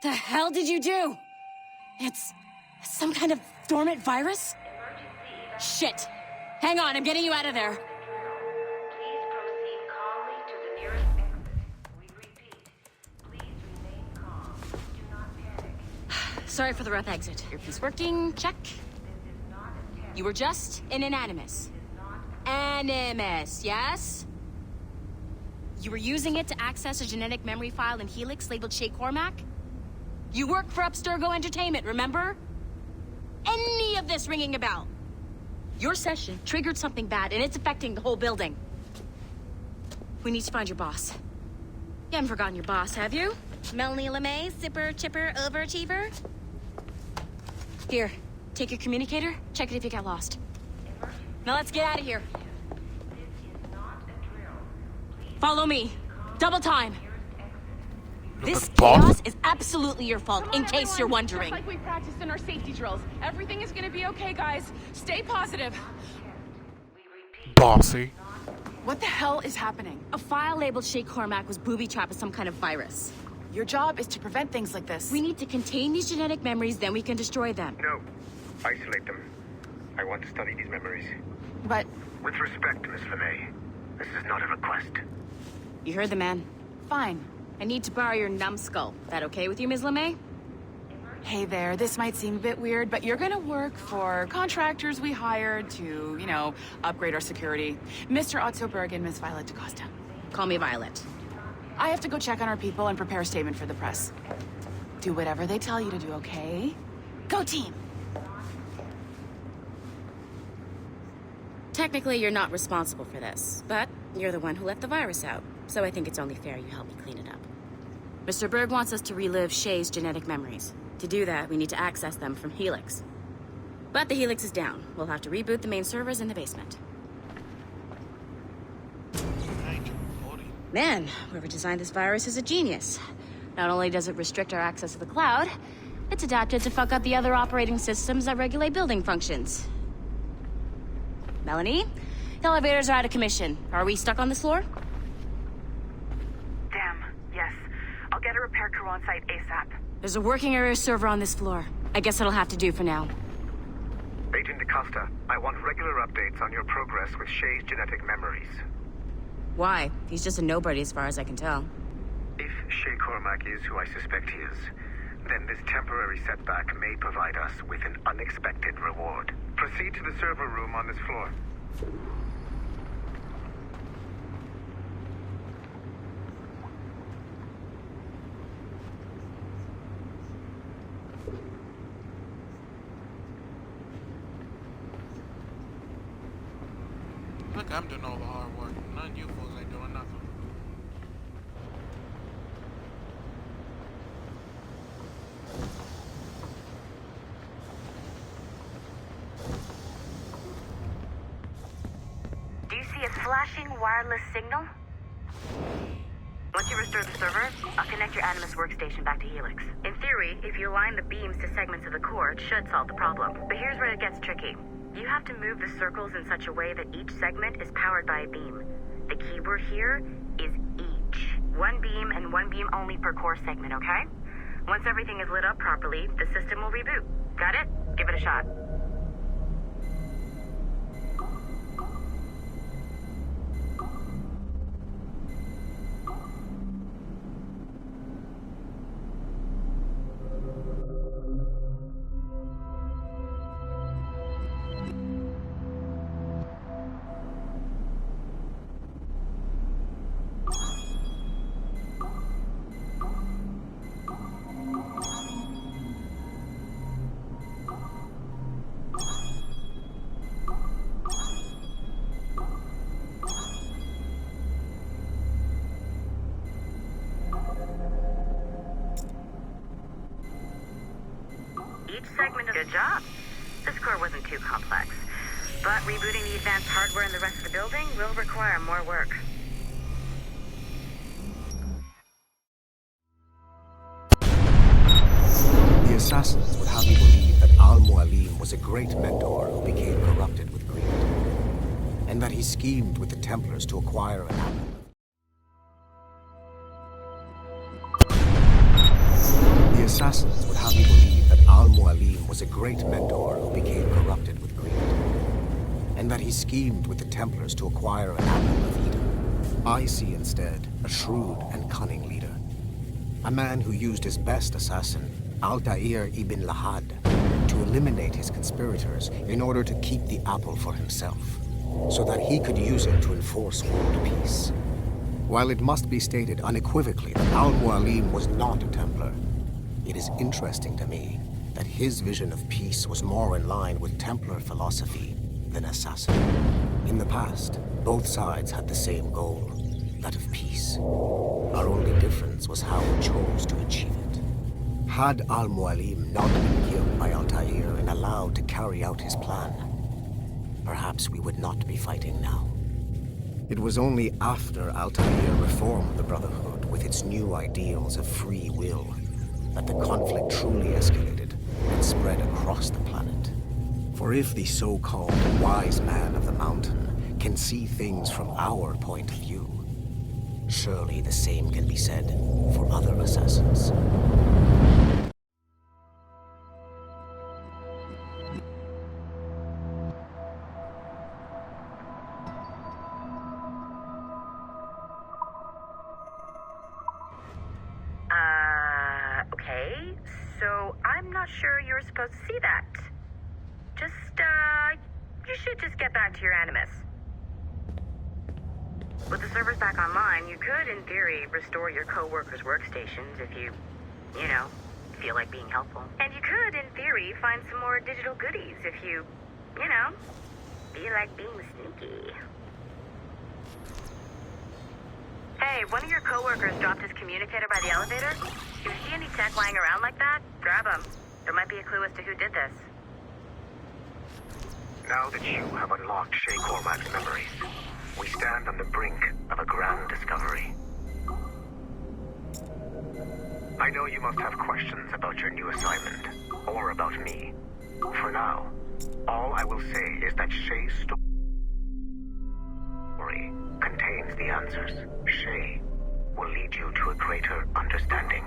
The hell did you do? It's some kind of dormant virus? Shit. Hang on, I'm getting you out of there. Please proceed calmly to the nearest exit. We repeat, please remain calm. Do not panic. Sorry for the rough exit. Earpiece working, check. This is not a test. You were just in an animus. Animus, yes? You were using it to access a genetic memory file in Helix labeled Shay Cormac? You work for Abstergo Entertainment, remember? Any of this ringing a bell? Your session triggered something bad, and it's affecting the whole building. We need to find your boss. You haven't forgotten your boss, have you? Melanie LeMay, zipper, chipper, overachiever? Here, take your communicator, check it if you got lost. Now let's get out of here. This is not a drill. Please Follow me. Double time. This boss? chaos is absolutely your fault, in case you're wondering. Just like we practiced in our safety drills. Everything is gonna be okay, guys. Stay positive. Bossy. What the hell is happening? A file labeled Shay Cormac was booby-trapped with some kind of virus. Your job is to prevent things like this. We need to contain these genetic memories, then we can destroy them. No. Isolate them. I want to study these memories. But With respect, Miss LeMay, this is not a request. You heard the man. fine. I need to borrow your numbskull. That okay with you, Ms. LeMay? Hey there, this might seem a bit weird, but you're gonna work for contractors we hired to, upgrade our security. Mr. Otto Berg and Miss Violet DaCosta. Call me Violet. I have to go check on our people and prepare a statement for the press. Do whatever they tell you to do, okay? Go team! Technically, you're not responsible for this, but you're the one who let the virus out, so I think it's only fair you help me clean it up. Mr. Berg wants us to relive Shay's genetic memories. To do that, we need to access them from Helix. But the Helix is down. We'll have to reboot the main servers in the basement. Man, whoever designed this virus is a genius. Not only does it restrict our access to the cloud, it's adapted to fuck up the other operating systems that regulate building functions. Melanie? The elevators are out of commission. Are we stuck on this floor? Damn, yes. I'll get a repair crew on site ASAP. There's a working area server on this floor. I guess it'll have to do for now. Agent DaCosta, I want regular updates on your progress with Shay's genetic memories. Why? He's just a nobody as far as I can tell. If Shay Cormac is who I suspect he is, then this temporary setback may provide us with an unexpected reward. Proceed to the server room on this floor. Look, I'm doing all the hard work. None of you fools ain't doing nothing. Do you see a flashing wireless signal? Once you restore the server, I'll connect your Animus workstation back to Helix. In theory, if you align the beams to segments of the core, it should solve the problem. But here's where it gets tricky. You have to move the circles in such a way that each segment is powered by a beam. The keyword here is each. One beam and one beam only per core segment, okay? Once everything is lit up properly, the system will reboot. Got it? Give it a shot. Each segment of good job. This core wasn't too complex, but rebooting the advanced hardware in the rest of the building will require more work. The assassins would have you believe that Al-Mualim was a great mentor who became corrupted with greed, and that he schemed with the Templars to acquire an amulet. The assassins would have you believe that Al-Mualim was a great mentor who became corrupted with greed, and that he schemed with the Templars to acquire an apple of Eden. I see instead a shrewd and cunning leader, a man who used his best assassin, Altair ibn Lahad, to eliminate his conspirators in order to keep the apple for himself, so that he could use it to enforce world peace. While it must be stated unequivocally that Al-Mualim was not a Templar, it is interesting to me that his vision of peace was more in line with Templar philosophy than assassin. In the past, both sides had the same goal, that of peace. Our only difference was how we chose to achieve it. Had Al-Mualim not been killed by Altair and allowed to carry out his plan, perhaps we would not be fighting now. It was only after Altair reformed the Brotherhood with its new ideals of free will that the conflict truly escalated and spread across the planet. For if the so-called wise man of the mountain can see things from our point of view, surely the same can be said for other assassins. Okay, so I'm not sure you're supposed to see that. You should just get back to your Animus. With the servers back online, you could, in theory, restore your co-workers' workstations if you feel like being helpful. And you could, in theory, find some more digital goodies if you feel like being sneaky. Hey, one of your coworkers dropped his communicator by the elevator. If you see any tech lying around like that, grab him. There might be a clue as to who did this. Now that you have unlocked Shay Cormac's memories, we stand on the brink of a grand discovery. I know you must have questions about your new assignment, or about me. For now, all I will say is that Shay's story contains the answers. Shay will lead you to a greater understanding.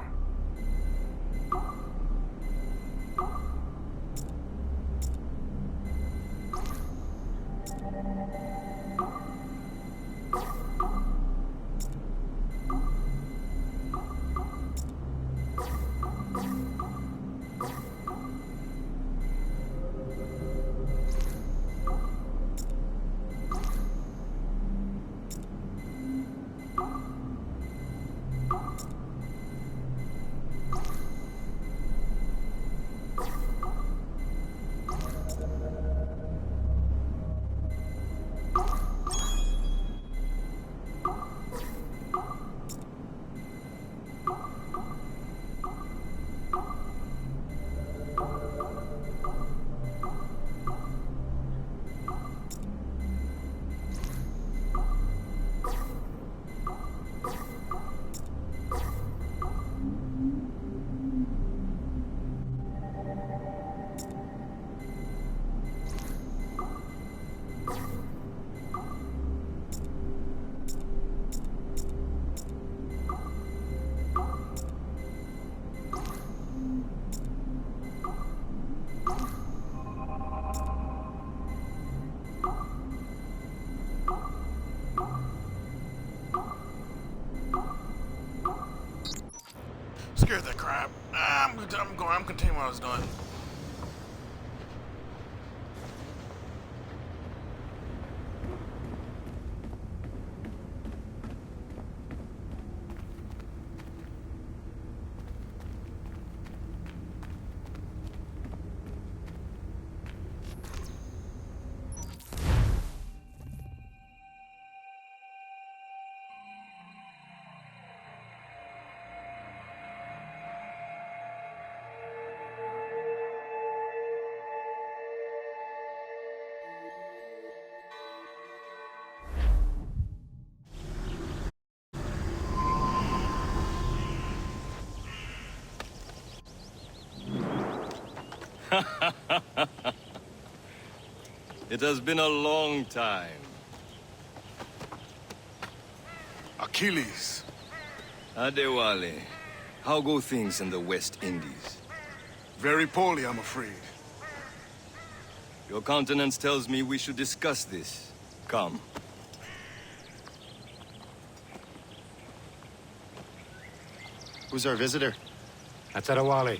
Scared the crap. I'm continuing what I was doing. It has been a long time. Achilles. Adewale, How go things in the West Indies? Very poorly, I'm afraid. Your countenance tells me we should discuss this. Come. Who's our visitor? That's Adewale,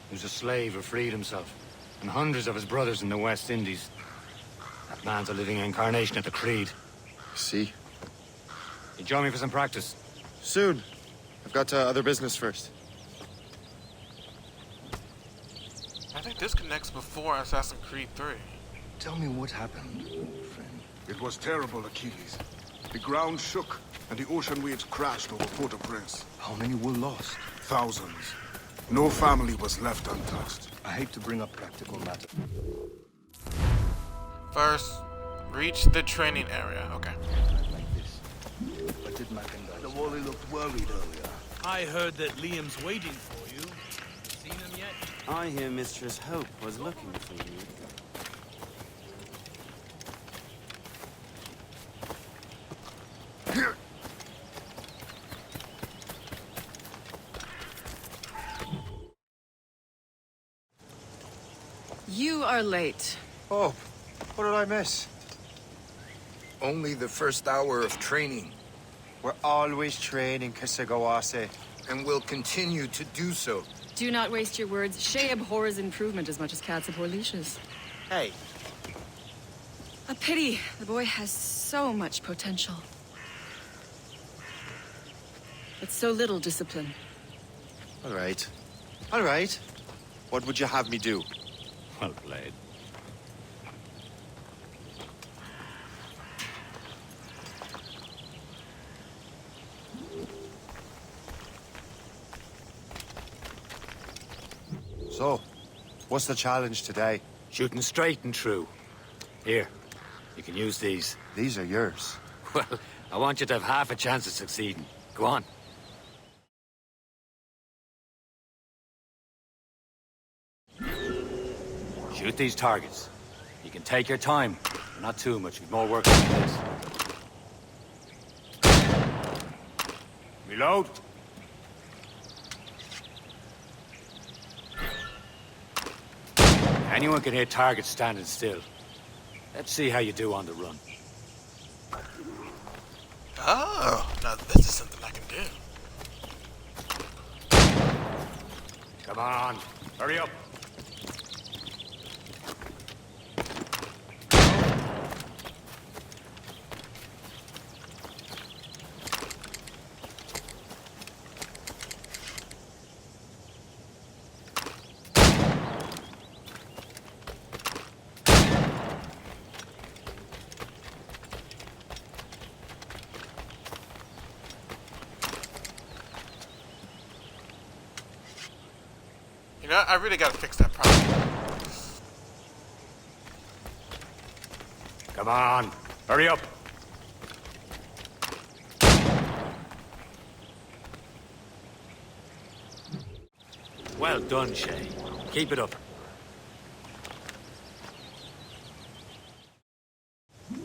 who's a slave who freed himself, and hundreds of his brothers in the West Indies. That man's a living incarnation of the Creed. See? You join me for some practice? Soon. I've got other business first. I think this connects before Assassin's Creed 3. Tell me what happened, friend. It was terrible, Achilles. The ground shook, and the ocean waves crashed over Port-au-Prince. How many were lost? Thousands. No family was left untouched. I hate to bring up practical matters. First, reach the training area. Okay. Like this. What did Mackandar? The Wally looked worried earlier. I heard that Liam's waiting for you. Seen him yet? I hear Mistress Hope was looking for you. You are late. Oh, what did I miss? Only the first hour of training, We're always training, Kisagawase. and will continue to do so. Do not waste your words. Shay abhors improvement as much as cats abhor leashes. Hey, A pity. The boy has so much potential. But so little discipline. all right. All right. What would you have me do? Well played. So, what's the challenge today? Shooting straight and true. Here, you can use these. These are yours. Well, I want you to have half a chance of succeeding. Go on. Shoot these targets. You can take your time, but not too much. We've more work than this. Reload. Anyone can hit targets standing still. Let's see how you do on the run. Oh, now this is something I can do. Come on, hurry up. You know, I really gotta fix that problem. Come on, hurry up. Well done, Shay. Keep it up.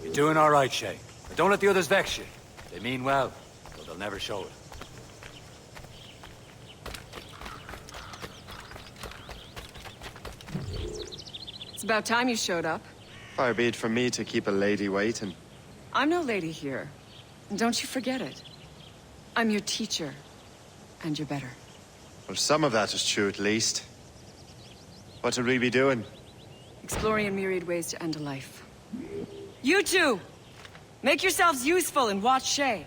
You're doing all right, Shay. But don't let the others vex you. They mean well, but they'll never show it. It's about time you showed up. Far be it from me to keep a lady waiting. I'm no lady here. And don't you forget it. I'm your teacher. And you're better. Well, some of that is true at least. What should we be doing? Exploring a myriad ways to end a life. You two! Make yourselves useful and watch Shay.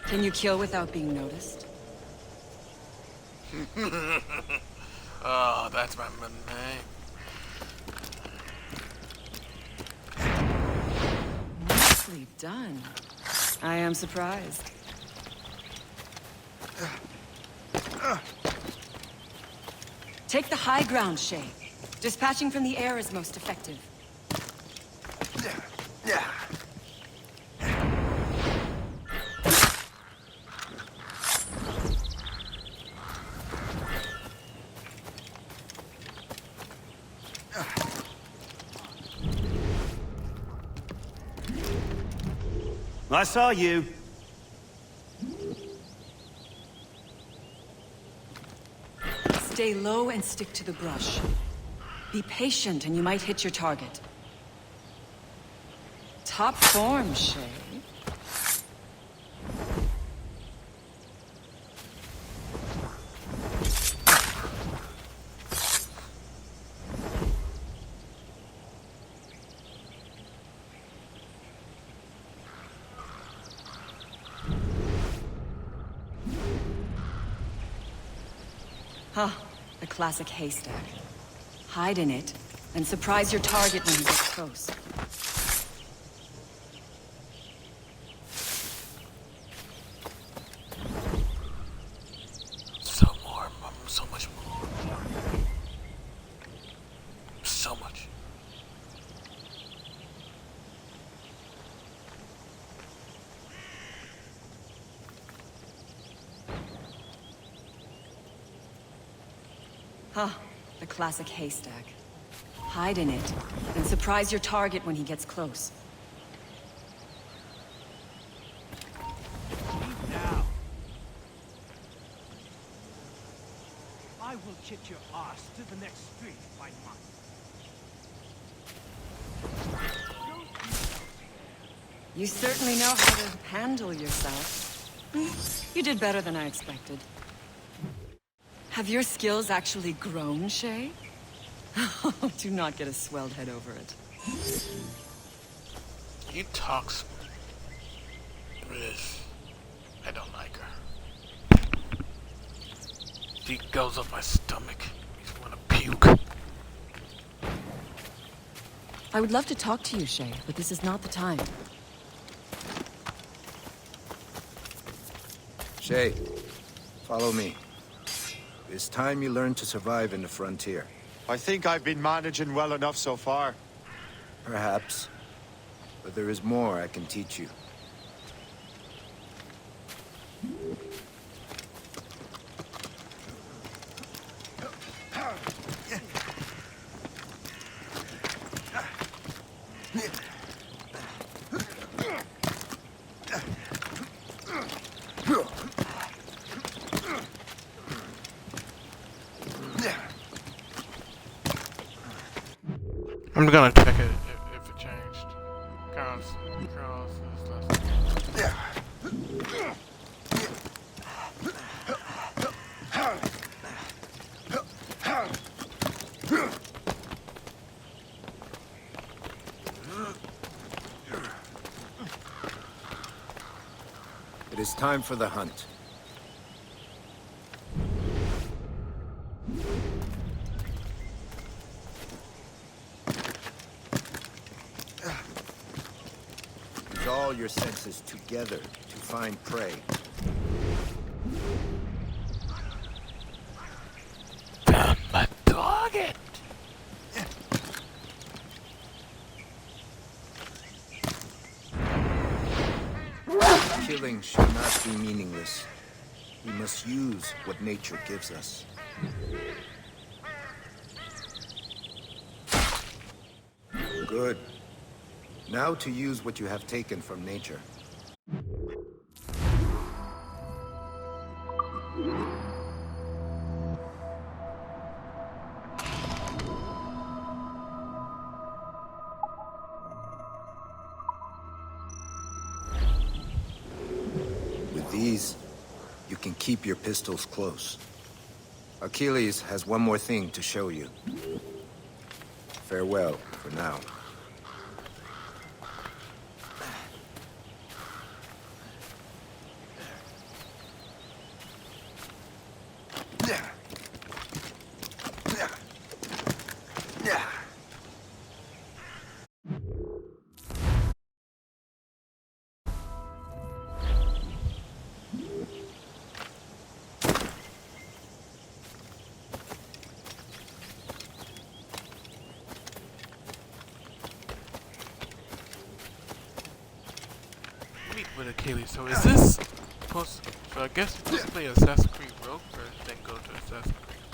Can you kill without being noticed? Oh, that's my name. Nicely done. I am surprised. Take the high ground, Shay. Dispatching from the air is most effective. I saw you. Stay low and stick to the brush. Be patient and you might hit your target. Top form, Shay. Huh, a classic haystack. Hide in it, and surprise your target when he gets close. So much more. So much. Huh, a classic haystack. Hide in it, and surprise your target when he gets close. Leave now. I will kick your ass to the next street if I must. You certainly know how to handle yourself. You did better than I expected. Have your skills actually grown, Shay? Do not get a swelled head over it. He talks with... I don't like her. She goes up my stomach. Makes me want to puke. I would love to talk to you, Shay, but this is not the time. Shay, follow me. It's time you learn to survive in the frontier. I think I've been managing well enough so far. Perhaps. But there is more I can teach you. I'm gonna check it if it changed. Cross is less. It is time for the hunt. Use all your senses together to find prey. Found my target. Killing should not be meaningless. We must use what nature gives us. Good. Now to use what you have taken from nature. With these, you can keep your pistols close. Achilles has one more thing to show you. Farewell for now. Meet with Achilles. So is this supposed to, so I guess we're supposed to play Assassin's Creed Rogue first, then go to Assassin's Creed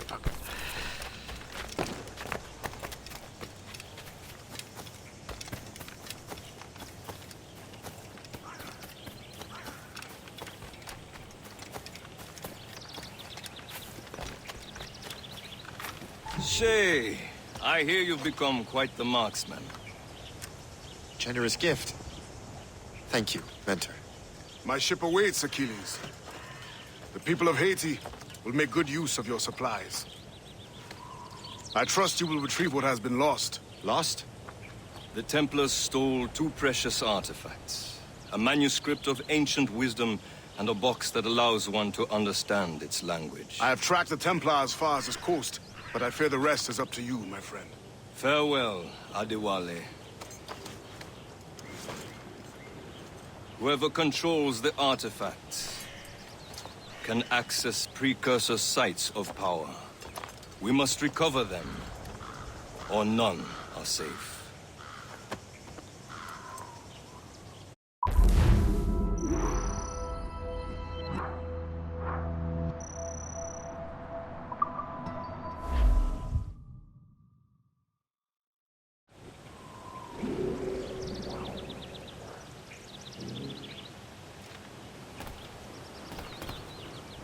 3. Okay. Shay, I hear you've become quite the marksman. Generous gift. Thank you, Mentor. My ship awaits, Achilles. The people of Haiti will make good use of your supplies. I trust you will retrieve what has been lost. Lost? The Templars stole 2 precious artifacts. A manuscript of ancient wisdom and a box that allows one to understand its language. I have tracked the Templar as far as this coast, but I fear the rest is up to you, my friend. Farewell, Adewale. Whoever controls the artifacts can access precursor sites of power. We must recover them, or none are safe.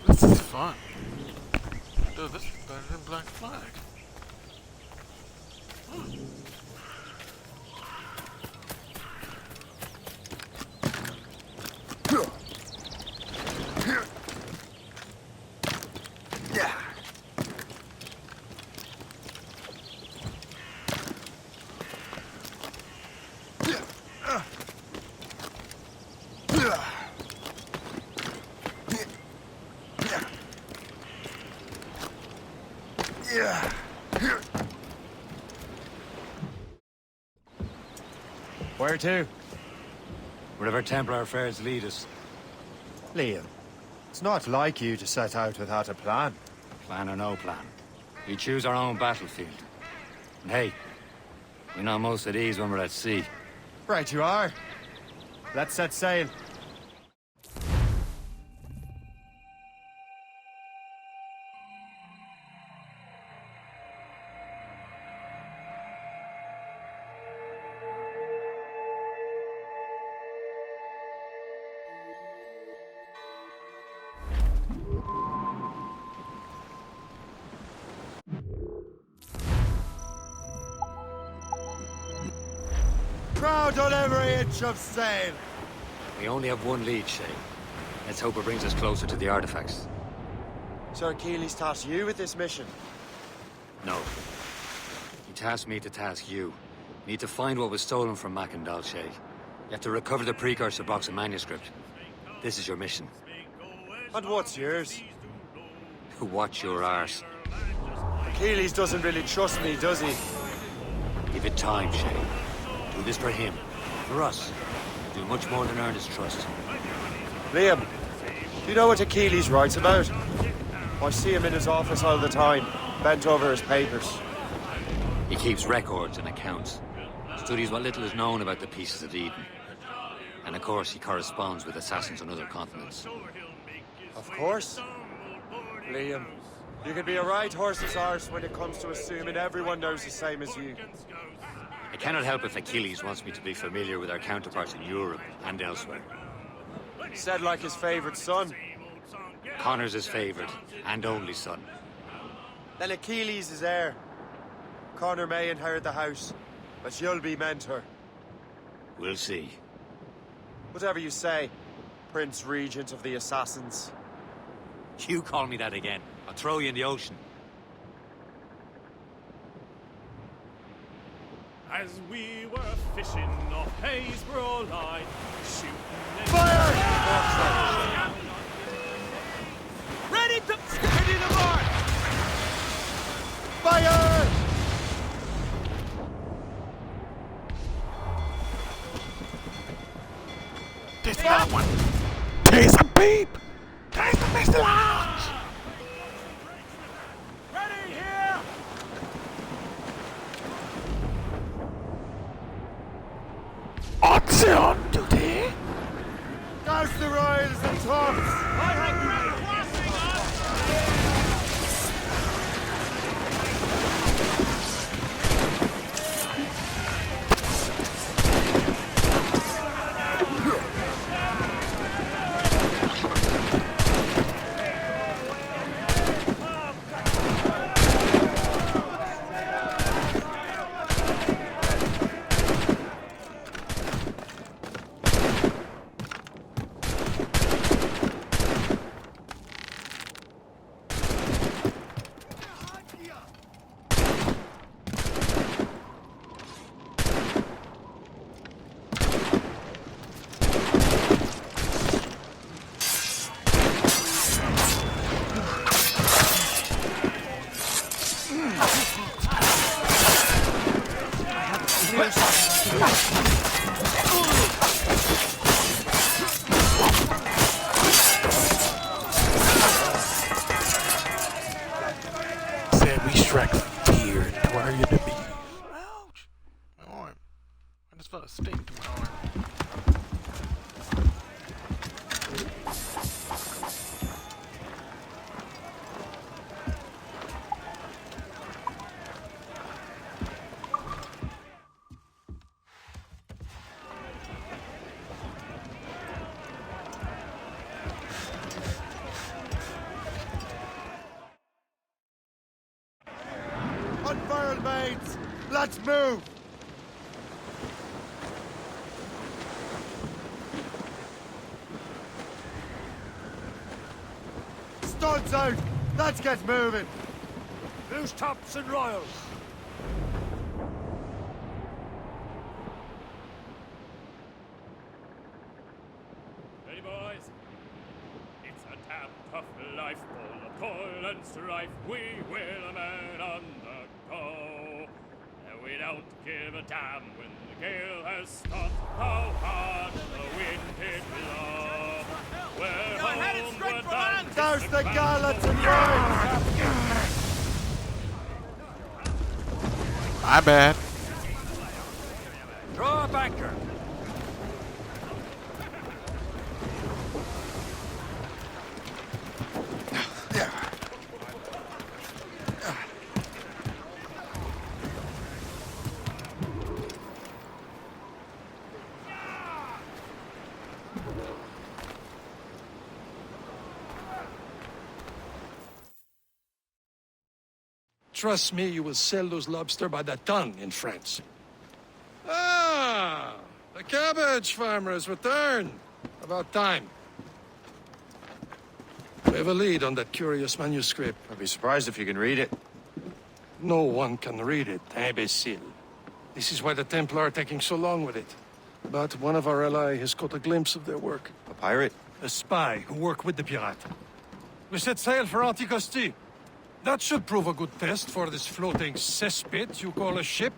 This is fun. Dude, this is better than Black Flag. Where to? Wherever Templar affairs lead us. Liam, it's not like you to set out without a plan. Plan or no plan. We choose our own battlefield. And hey, we know most of these when we're at sea. Right you are. Let's set sail. Proud on every inch of sail. We only have one lead, Shay. Let's hope it brings us closer to the artifacts. Sir Achilles tasked you with this mission. No. He tasked me to task you. We need to find what was stolen from Macandal, Shay. You have to recover the precursor box and manuscript. This is your mission. And what's yours? Watch your arse. Achilles doesn't really trust me, does he? Give it time, Shay. Do this for him. For us. Do much more than earn his trust. Liam, do you know what Achilles writes about? I see him in his office all the time, bent over his papers. He keeps records and accounts. Studies what little is known about the pieces of Eden. And of course, he corresponds with assassins on other continents. Of course. Liam, you can be a right horse's arse when it comes to assuming everyone knows the same as you. I cannot help if Achilles wants me to be familiar with our counterparts in Europe and elsewhere. Said like his favorite son. Connor's his favorite and only son. Then Achilles is heir. Connor may inherit the house, but you'll be mentor. We'll see. Whatever you say, Prince Regent of the Assassins. You call me that again. I'll throw you in the ocean. As we were fishing off Haysboro Line, shooting... Fire! Ready to mark! Fire! There's that one! There's a beep! There's the missile launch! Ready here! What's on duty? That's the royals and tops! I have been crossing us! Said we strike fear into our enemies. Ouch! My arm. I just felt a sting to my arm. Unfurl, mates! Let's move! Studs out! Let's get moving! Loose tops and royals. Ready, boys? It's a damn tough life, full of toil and strife. We will a man undergo. And we don't give a damn when the gale has stopped. How hard the wind did blow. We're homeward bound. There's the gallants and right! My bad. Draw a banker. Trust me, you will sell those lobster by the ton in France. Ah, the cabbage farmer has returned. About time. We have a lead on that curious manuscript. I'd be surprised if you can read it. No one can read it, imbecile. This is why the Templar are taking so long with it. But one of our allies has caught a glimpse of their work. A pirate? A spy who worked with the pirate. We set sail for Anticosti. That should prove a good test for this floating cesspit you call a ship.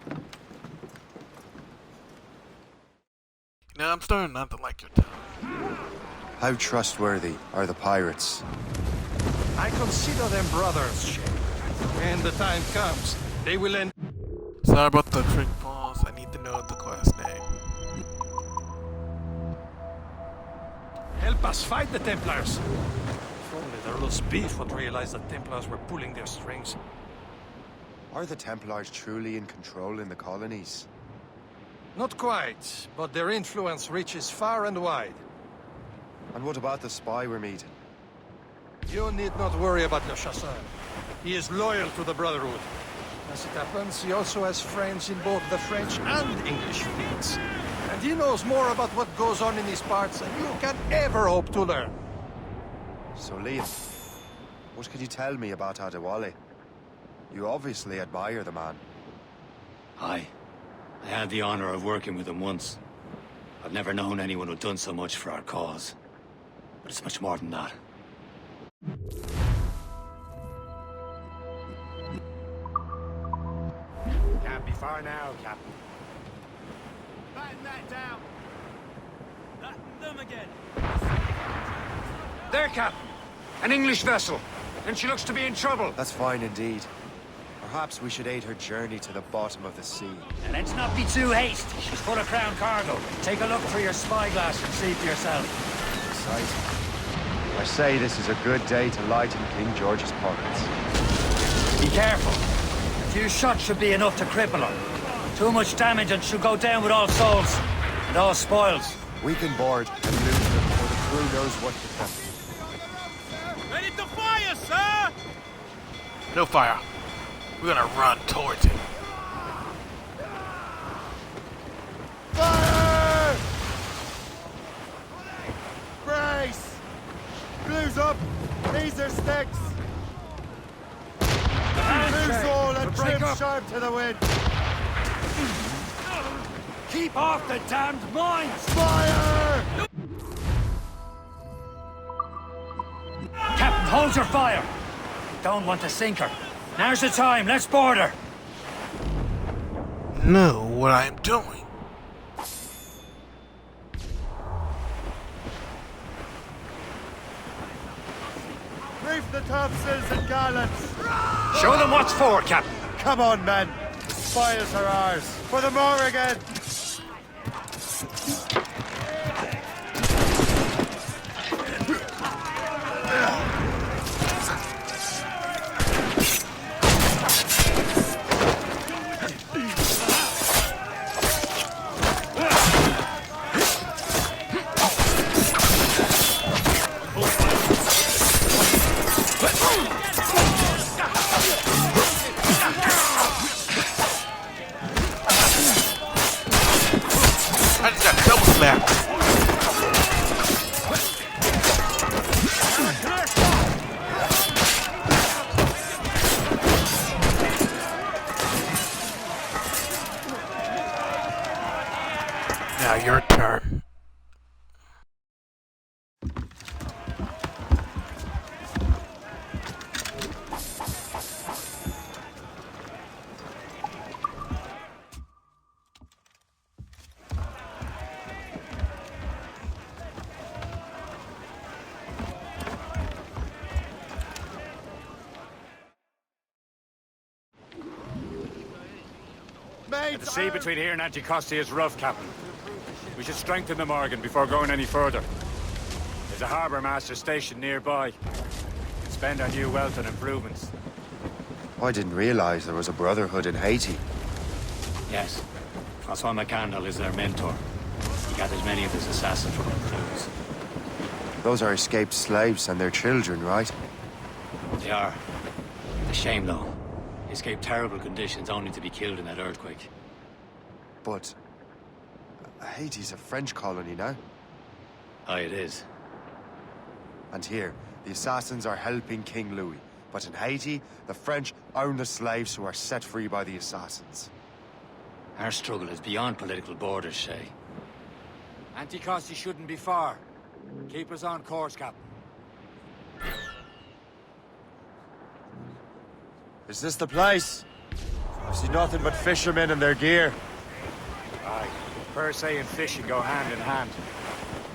Now I'm starting not to like your tone. How trustworthy are the pirates? I consider them brothers, Shay. When the time comes, they will end. Sorry about the trick balls. I need to know the class name. Help us fight the Templars. If only the roast beef would realize the Templars were pulling their strings. Are the Templars truly in control in the colonies? Not quite, but their influence reaches far and wide. And what about the spy we're meeting? You need not worry about Le Chasseur. He is loyal to the Brotherhood. As it happens, he also has friends in both the French and English fleets. And he knows more about what goes on in these parts than you can ever hope to learn. So, Liam, what can you tell me about Adewale? You obviously admire the man. Aye. I had the honor of working with him once. I've never known anyone who'd done so much for our cause. But it's much more than that. Can't be far now, Captain. Batten that down. Batten them again. There, Captain. An English vessel. And she looks to be in trouble. That's fine indeed. Perhaps we should aid her journey to the bottom of the sea. And let's not be too hasty. She's full of crown cargo. Take a look through your spyglass and see for yourself. Precisely. I say this is a good day to lighten King George's pockets. Be careful. A few shots should be enough to cripple her. Too much damage and she'll go down with all souls. And all spoils. We can board and loot them before the crew knows what to do. Ready to fire, sir! No fire. We're gonna run towards it. Fire! Brace! Blues up! These are sticks! Loose all and trim sharp to the wind! Keep off the damned mines! Fire! Captain, hold your fire! Don't want to sink her. Now's the time, let's board her! Know what I'm doing. Revive the topsails and gallants! Show them what's for, Captain. Come on, men. The spoils are ours. For the Morrigan! I just got double slapped. Now your turn. The sea between here and Anticosti is rough, Captain. We should strengthen the Morgan before going any further. There's a harbour master stationed nearby. Spend our new wealth on improvements. I didn't realize there was a brotherhood in Haiti. Yes. Francois McCandle is their mentor. He gathers many of his assassins from the crews. Those are escaped slaves and their children, right? They are. A shame, though. They escaped terrible conditions only to be killed in that earthquake. But Haiti's a French colony now. Aye, it is. And here, the assassins are helping King Louis. But in Haiti, the French own the slaves who are set free by the assassins. Our struggle is beyond political borders, Shay. Anticosti shouldn't be far. Keep us on course, Captain. Is this the place? I see nothing but fishermen and their gear. Aye. Per se and fishing go hand in hand.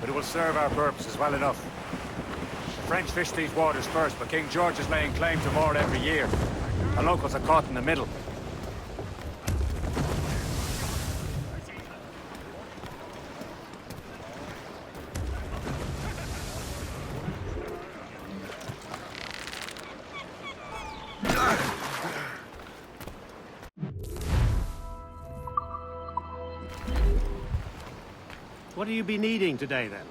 But it will serve our purposes well enough. The French fish these waters first, but King George is laying claim to more every year. The locals are caught in the middle. What will you be needing today, then?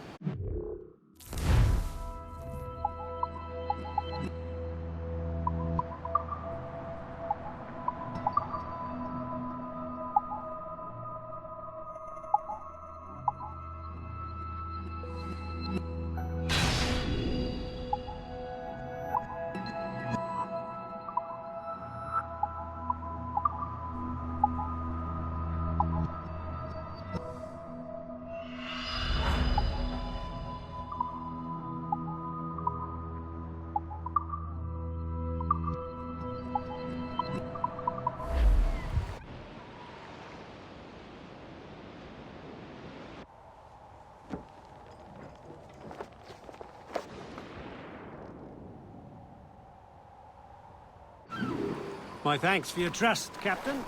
My thanks for your trust, Captain.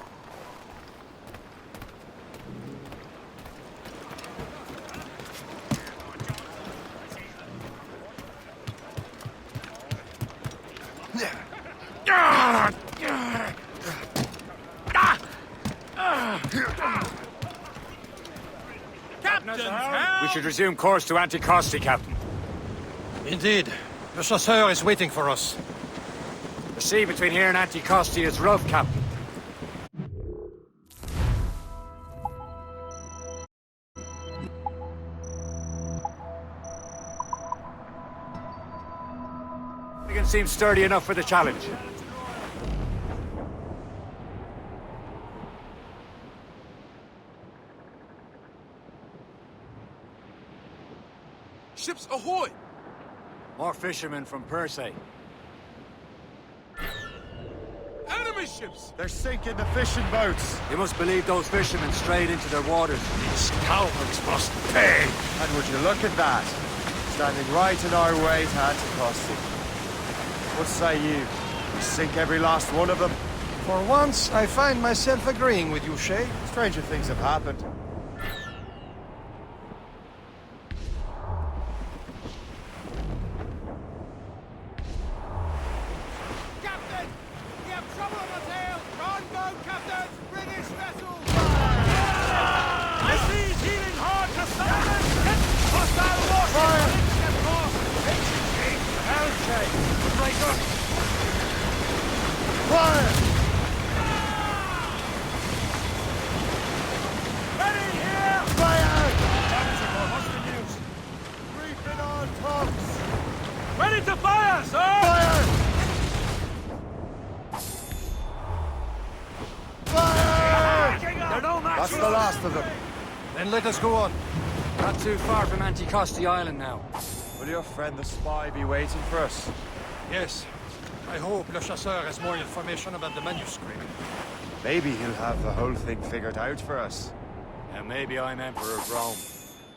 We should resume course to Anticosti, Captain. Indeed. The chasseur is waiting for us. The sea between here and Anticosti is rough, Captain. It seems sturdy enough for the challenge. Ships ahoy! More fishermen from Persay. Enemy ships! They're sinking the fishing boats. You must believe those fishermen strayed into their waters. These cowards must pay! And would you look at that? Standing right in our way to Anticosti. What say you? We sink every last one of them? For once, I find myself agreeing with you, Shay. Stranger things have happened. Captain! We have trouble on the tail! Run, boat, Captain! British vessel! The sea's heeling hard to starboard! Get hostile water! Fire! Get off! Ancient gate! Hell, Shay! Break up! Fire! Ready here! Fire! What's the news? Reaping on tops! Ready to fire, sir! Fire! Fire! They're no match That's for the us. last of them. Then let us go on. Not too far from Anticosti Island now. Will your friend the spy be waiting for us? Yes. I hope Le Chasseur has more information about the manuscript. Maybe he'll have the whole thing figured out for us. And maybe I'm Emperor of Rome.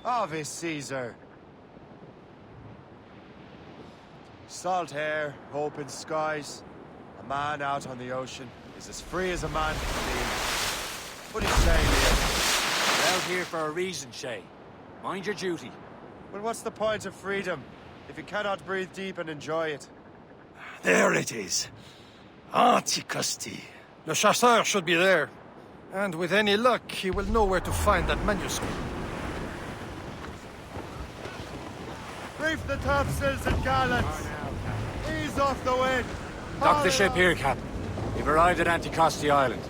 Ave Caesar. Salt air, open skies. A man out on the ocean is as free as a man can be. What are you saying, Liam? We're out here for a reason, Shay. Mind your duty. Well, what's the point of freedom if you cannot breathe deep and enjoy it? There it is. Anticosti. Le Chasseur should be there. And with any luck, he will know where to find that manuscript. Reef the topsails and gallants. Ease off the wind. Dock the ship here, Captain. We've arrived at Anticosti Island.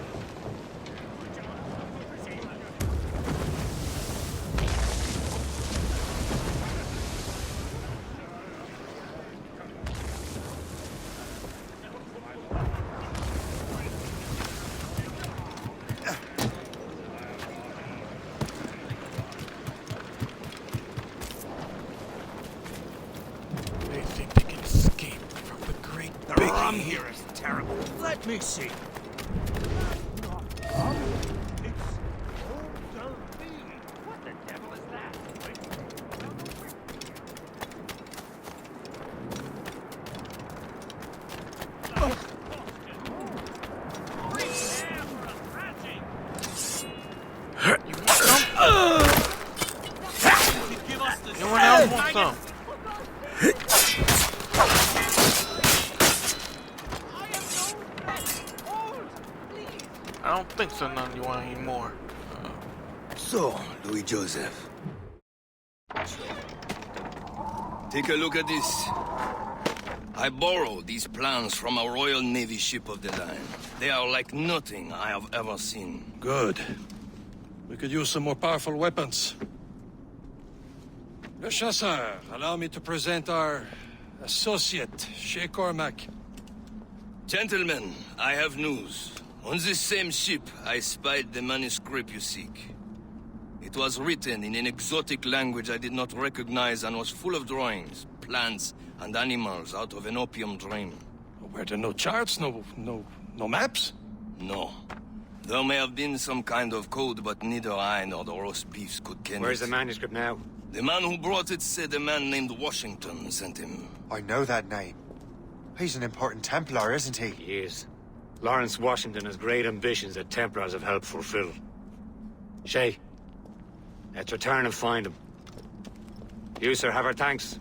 They think they can escape from the great Biggie. rum here is terrible. Let me see. What the devil is that? Anyone else want some? I don't think so, none of you want any more. So, Louis Joseph. Take a look at this. I borrowed these plans from a Royal Navy ship of the line. They are like nothing I have ever seen. Good. We could use some more powerful weapons. Le Chasseur, allow me to present our associate, Shay Cormac. Gentlemen, I have news. On this same ship, I spied the manuscript you seek. It was written in an exotic language I did not recognize and was full of drawings, plants, and animals out of an opium dream. Were there no charts, no maps? No. There may have been some kind of code, but neither I nor the roast beefs could ken Where's it. the manuscript now? The man who brought it said a man named Washington sent him. I know that name. He's an important Templar, isn't he? He is. Lawrence Washington has great ambitions that Templars have helped fulfill. Shay, let's return and find him. You, sir, have our thanks.